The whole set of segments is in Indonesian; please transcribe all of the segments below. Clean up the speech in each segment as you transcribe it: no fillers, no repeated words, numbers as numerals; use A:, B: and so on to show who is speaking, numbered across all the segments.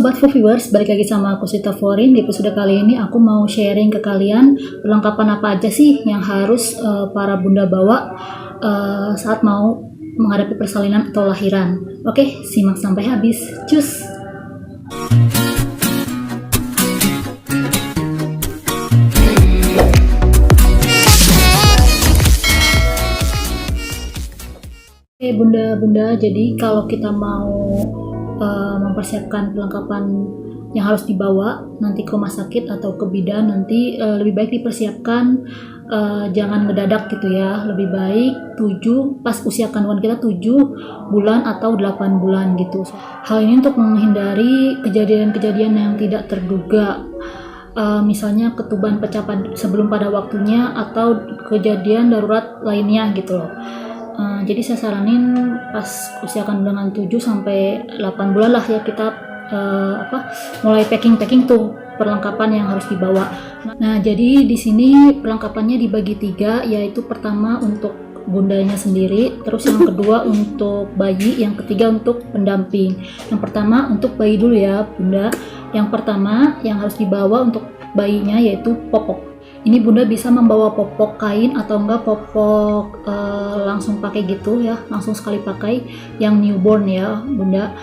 A: Sobat Viewers, balik lagi sama aku Sita Florin. Di episode kali ini aku mau sharing ke kalian perlengkapan apa aja sih yang harus para bunda bawa saat mau menghadapi persalinan atau lahiran. Oke, simak sampai habis. Cus! Oke bunda-bunda, jadi kalau kita mau mempersiapkan perlengkapan yang harus dibawa nanti ke rumah sakit atau ke bidan, nanti lebih baik dipersiapkan, jangan mendadak gitu ya. Lebih baik pas usia kandungan kita 7 bulan atau 8 bulan gitu. Hal ini untuk menghindari kejadian-kejadian yang tidak terduga, misalnya ketuban pecah sebelum pada waktunya atau kejadian darurat lainnya gitu loh. Jadi saya saranin pas usia kandungan 7 sampai 8 bulan lah ya kita mulai packing tuh perlengkapan yang harus dibawa. Nah, jadi di sini perlengkapannya dibagi 3, yaitu pertama untuk bundanya sendiri, terus yang kedua untuk bayi, yang ketiga untuk pendamping. Yang pertama untuk bayi dulu ya bunda. Yang pertama yang harus dibawa untuk bayinya yaitu popok. Ini bunda bisa membawa popok kain atau enggak popok langsung pakai gitu ya, langsung sekali pakai yang newborn ya bunda.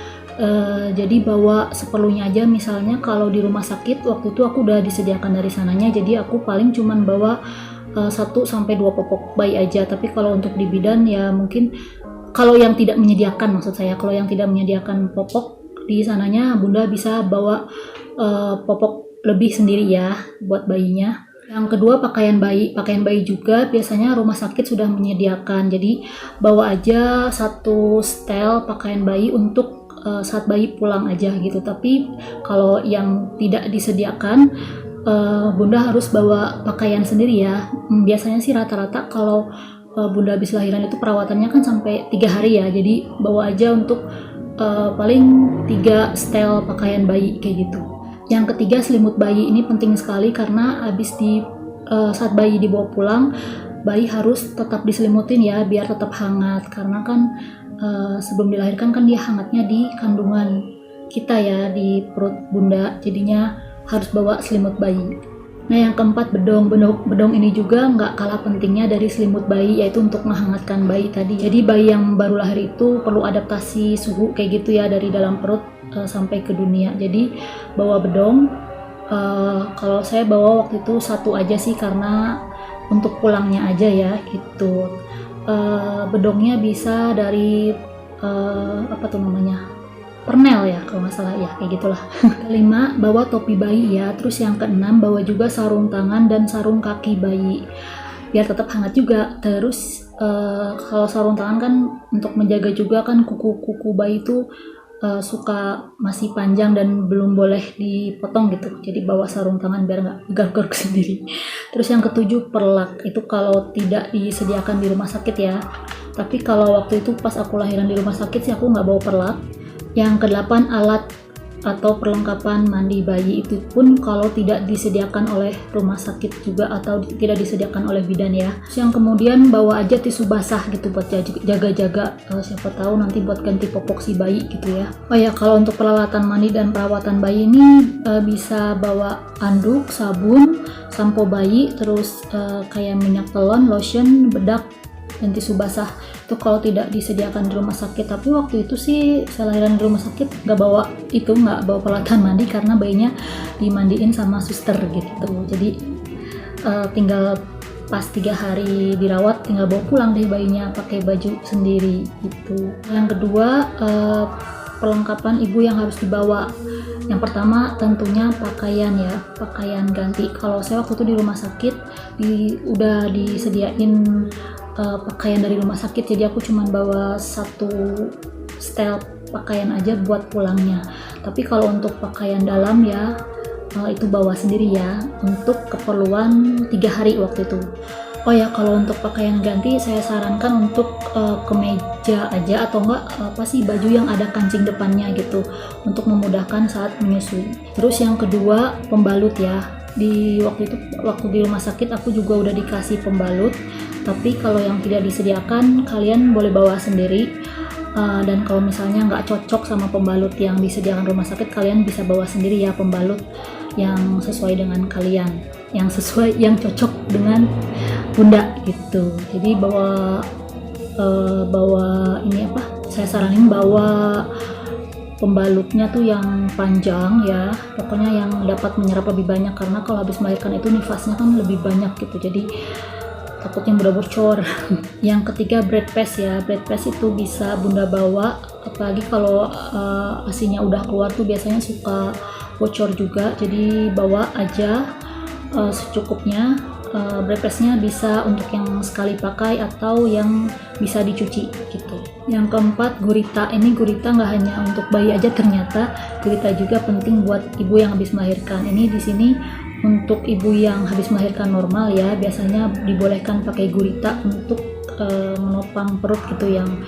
A: Jadi bawa seperlunya aja. Misalnya kalau di rumah sakit waktu itu aku udah disediakan dari sananya, jadi aku paling cuman bawa 1-2 popok bayi aja. Tapi kalau untuk di bidan ya mungkin kalau yang tidak menyediakan, maksud saya kalau yang tidak menyediakan popok di sananya, bunda bisa bawa popok lebih sendiri ya buat bayinya. Yang kedua pakaian bayi juga biasanya rumah sakit sudah menyediakan, jadi bawa aja 1 setel pakaian bayi untuk saat bayi pulang aja gitu. Tapi kalau yang tidak disediakan, bunda harus bawa pakaian sendiri ya. Biasanya sih rata-rata kalau bunda habis lahiran itu perawatannya kan sampai 3 hari ya, jadi bawa aja untuk paling 3 setel pakaian bayi kayak gitu. Yang ketiga selimut bayi, ini penting sekali karena saat bayi dibawa pulang, bayi harus tetap diselimutin ya biar tetap hangat, karena kan sebelum dilahirkan kan dia hangatnya di kandungan kita ya, di perut bunda, jadinya harus bawa selimut bayi. Nah yang keempat bedong ini juga nggak kalah pentingnya dari selimut bayi, yaitu untuk menghangatkan bayi tadi. Jadi bayi yang baru lahir itu perlu adaptasi suhu kayak gitu ya, dari dalam perut sampai ke dunia. Jadi bawa bedong, kalau saya bawa waktu itu 1 aja sih karena untuk pulangnya aja ya gitu. Bedongnya bisa dari pernel ya kalau nggak salah ya, kayak gitulah. Kelima, bawa topi bayi ya. Terus yang keenam, bawa juga sarung tangan dan sarung kaki bayi biar tetap hangat juga. Terus kalau sarung tangan kan untuk menjaga juga kan kuku bayi itu suka masih panjang dan belum boleh dipotong gitu, jadi bawa sarung tangan biar nggak garuk-garuk sendiri. Terus yang ketujuh, perlak. Itu kalau tidak disediakan di rumah sakit ya, tapi kalau waktu itu pas aku lahiran di rumah sakit sih aku nggak bawa perlak. Yang kedelapan, alat atau perlengkapan mandi bayi, itu pun kalau tidak disediakan oleh rumah sakit juga atau tidak disediakan oleh bidan ya. Yang kemudian bawa aja tisu basah gitu buat jaga-jaga, siapa tahu nanti buat ganti popok si bayi gitu ya. Oh ya, kalau untuk peralatan mandi dan perawatan bayi ini bisa bawa anduk, sabun, sampo bayi, terus kayak minyak telon, lotion, bedak, dan tisu basah. Itu kalau tidak disediakan di rumah sakit. Tapi waktu itu sih saya lahiran di rumah sakit nggak bawa peralatan mandi karena bayinya dimandiin sama suster gitu. Jadi tinggal pas 3 hari dirawat tinggal bawa pulang deh bayinya pakai baju sendiri gitu. Yang kedua, perlengkapan ibu yang harus dibawa. Yang pertama tentunya pakaian ya, pakaian ganti. Kalau saya waktu itu di rumah sakit udah disediain pakaian dari rumah sakit, jadi aku cuma bawa 1 setel pakaian aja buat pulangnya. Tapi kalau untuk pakaian dalam ya itu bawa sendiri ya untuk keperluan 3 hari waktu itu. Oh ya, kalau untuk pakaian ganti saya sarankan untuk kemeja aja atau enggak baju yang ada kancing depannya gitu untuk memudahkan saat menyusui. Terus yang kedua, pembalut ya. Waktu di rumah sakit aku juga udah dikasih pembalut, tapi kalau yang tidak disediakan kalian boleh bawa sendiri. Dan kalau misalnya nggak cocok sama pembalut yang disediakan rumah sakit, kalian bisa bawa sendiri ya pembalut yang sesuai dengan kalian, yang cocok dengan bunda gitu. Jadi bawa ini apa? Saya saranin bawa pembalutnya tuh yang panjang ya, pokoknya yang dapat menyerap lebih banyak, karena kalau habis melahirkan itu nifasnya kan lebih banyak gitu, jadi takutnya mudah bocor. Yang ketiga bread pass ya, bread pass itu bisa bunda bawa, apalagi kalau asinya udah keluar tuh biasanya suka bocor juga, jadi bawa aja secukupnya. Bread pass-nya bisa untuk yang sekali pakai atau yang bisa dicuci gitu. Yang keempat gurita. Ini gurita nggak hanya untuk bayi aja, ternyata gurita juga penting buat ibu yang habis melahirkan. Ini di sini untuk ibu yang habis melahirkan normal ya, biasanya dibolehkan pakai gurita untuk menopang perut gitu, yang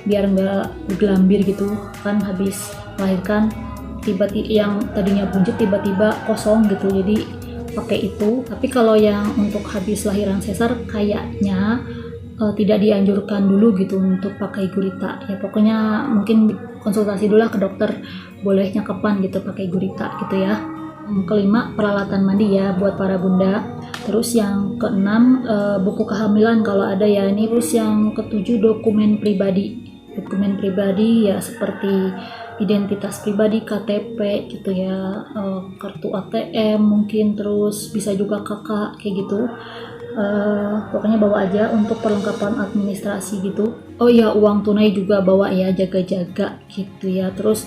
A: biar nggak bergelambir gitu kan habis melahirkan, tiba-tiba yang tadinya buncit tiba-tiba kosong gitu, jadi pakai itu. Tapi kalau yang untuk habis lahiran sesar kayaknya tidak dianjurkan dulu gitu untuk pakai gurita ya, pokoknya mungkin konsultasi dulu lah ke dokter bolehnya kapan gitu pakai gurita gitu ya. Kelima peralatan mandi ya buat para bunda. Terus yang keenam buku kehamilan kalau ada ya ini. Terus yang ketujuh dokumen pribadi ya, seperti identitas pribadi, KTP gitu ya, kartu ATM mungkin, terus bisa juga kakak kayak gitu. Pokoknya bawa aja untuk perlengkapan administrasi gitu. Oh ya, uang tunai juga bawa ya, jaga-jaga gitu ya. Terus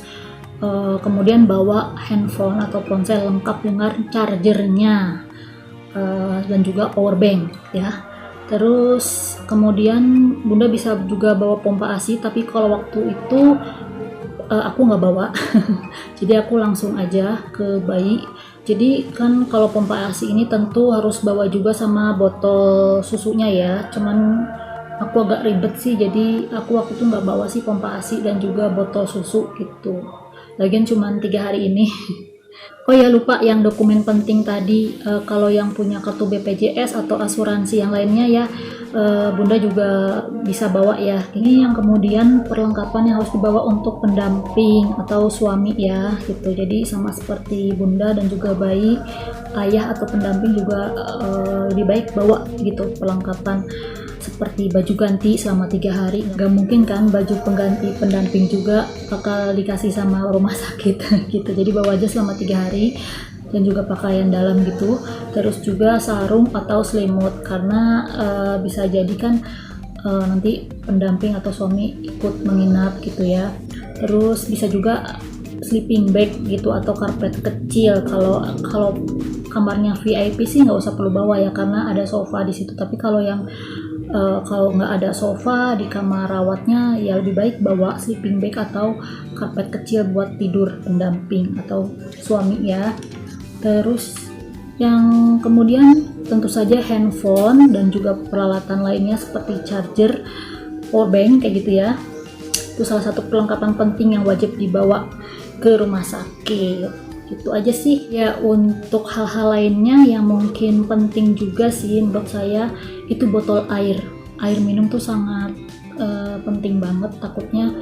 A: kemudian bawa handphone atau ponsel lengkap dengan chargernya, dan juga power bank ya. Terus kemudian bunda bisa juga bawa pompa ASI, tapi kalau waktu itu aku nggak bawa jadi aku langsung aja ke bayi. Jadi kan kalau pompa ASI ini tentu harus bawa juga sama botol susunya ya, cuman aku agak ribet sih, jadi aku waktu itu nggak bawa sih pompa ASI dan juga botol susu gitu, lagian cuman 3 hari ini. Oh ya, lupa yang dokumen penting tadi, kalau yang punya kartu BPJS atau asuransi yang lainnya ya, bunda juga bisa bawa ya. Ini yang kemudian perlengkapan yang harus dibawa untuk pendamping atau suami ya gitu. Jadi sama seperti bunda dan juga bayi, ayah atau pendamping juga lebih baik bawa gitu perlengkapan seperti baju ganti selama 3 hari. Gak mungkin kan baju pengganti pendamping juga bakal dikasih sama rumah sakit gitu, jadi bawa aja selama 3 hari, dan juga pakaian dalam gitu. Terus juga sarung atau selimut, karena bisa jadi kan nanti pendamping atau suami ikut menginap gitu ya. Terus bisa juga sleeping bag gitu atau karpet kecil. Kalau kamarnya VIP sih nggak usah perlu bawa ya, karena ada sofa di situ. Tapi kalau yang kalau nggak ada sofa di kamar rawatnya ya lebih baik bawa sleeping bag atau karpet kecil buat tidur pendamping atau suami ya. Terus yang kemudian tentu saja handphone dan juga peralatan lainnya seperti charger, power bank kayak gitu ya. Itu salah satu perlengkapan penting yang wajib dibawa ke rumah sakit. Gitu aja sih ya. Untuk hal-hal lainnya yang mungkin penting juga sih menurut saya, itu botol air minum tuh sangat penting banget. Takutnya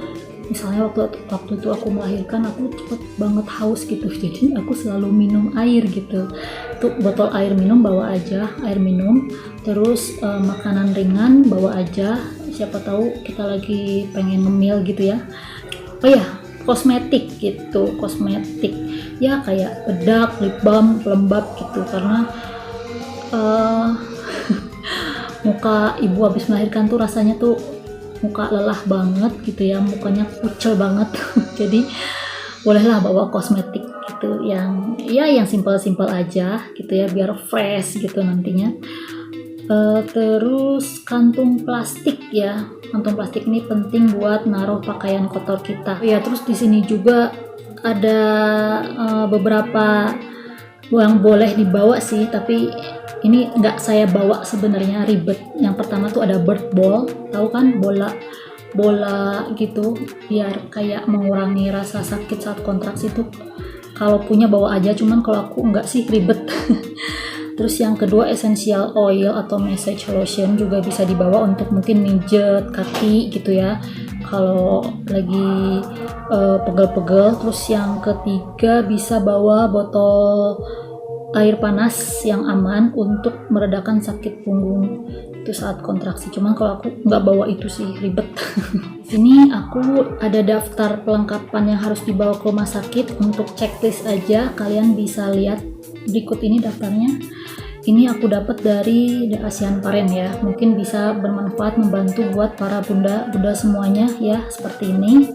A: misalnya waktu itu aku melahirkan, aku cepet banget haus gitu, jadi aku selalu minum air gitu. Tuh botol air minum bawa aja, air minum. Terus makanan ringan bawa aja, siapa tahu kita lagi pengen ngemil gitu ya. Oh ya, kosmetik gitu, kosmetik ya kayak bedak, lip balm, pelembab gitu, karena muka ibu habis melahirkan tuh rasanya tuh muka lelah banget gitu ya, mukanya kucel banget jadi bolehlah bawa kosmetik gitu yang simpel-simpel aja gitu ya, biar fresh gitu nantinya. Terus kantung plastik ya, kantung plastik ini penting buat naruh pakaian kotor kita ya. Terus di sini juga ada beberapa yang boleh dibawa sih, tapi ini nggak saya bawa sebenarnya, ribet. Yang pertama tuh ada bird ball, tahu kan, bola gitu, biar kayak mengurangi rasa sakit saat kontraksi tuh. Kalau punya bawa aja, cuman kalau aku nggak sih, ribet. Terus yang kedua essential oil atau massage lotion juga bisa dibawa untuk mungkin mijet kaki gitu ya, kalau lagi pegel-pegel. Terus yang ketiga bisa bawa botol air panas yang aman untuk meredakan sakit punggung itu saat kontraksi. Cuman kalau aku nggak bawa itu sih, ribet. Di sini aku ada daftar pelengkapan yang harus dibawa ke rumah sakit untuk checklist aja. Kalian bisa lihat berikut ini daftarnya. Ini aku dapat dari The Asian Parent ya. Mungkin bisa bermanfaat, membantu buat para bunda semuanya ya, seperti ini.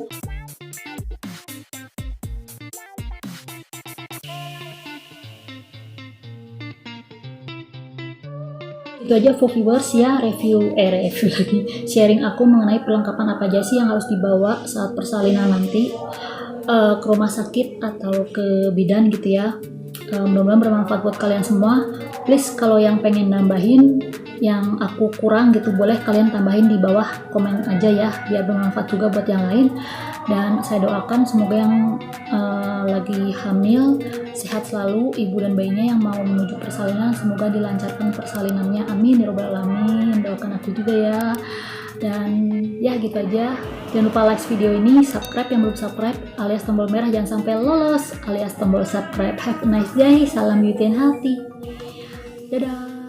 A: Itu aja for viewers ya, review lagi, sharing aku mengenai perlengkapan apa aja sih yang harus dibawa saat persalinan nanti ke rumah sakit atau ke bidan gitu ya. Mudah-mudahan bermanfaat buat kalian semua. Please kalau yang pengen nambahin yang aku kurang gitu, boleh kalian tambahin di bawah komen aja ya, biar bermanfaat juga buat yang lain. Dan saya doakan semoga yang lagi hamil sehat selalu, ibu dan bayinya yang mau menuju persalinan semoga dilancarkan persalinannya, amin ya robbal alamin. Doakan aku juga ya. Dan ya gitu aja, jangan lupa like video ini, subscribe yang belum subscribe, alias tombol merah jangan sampai lolos, alias tombol subscribe. Have a nice day, salam beauty and healthy, dadah.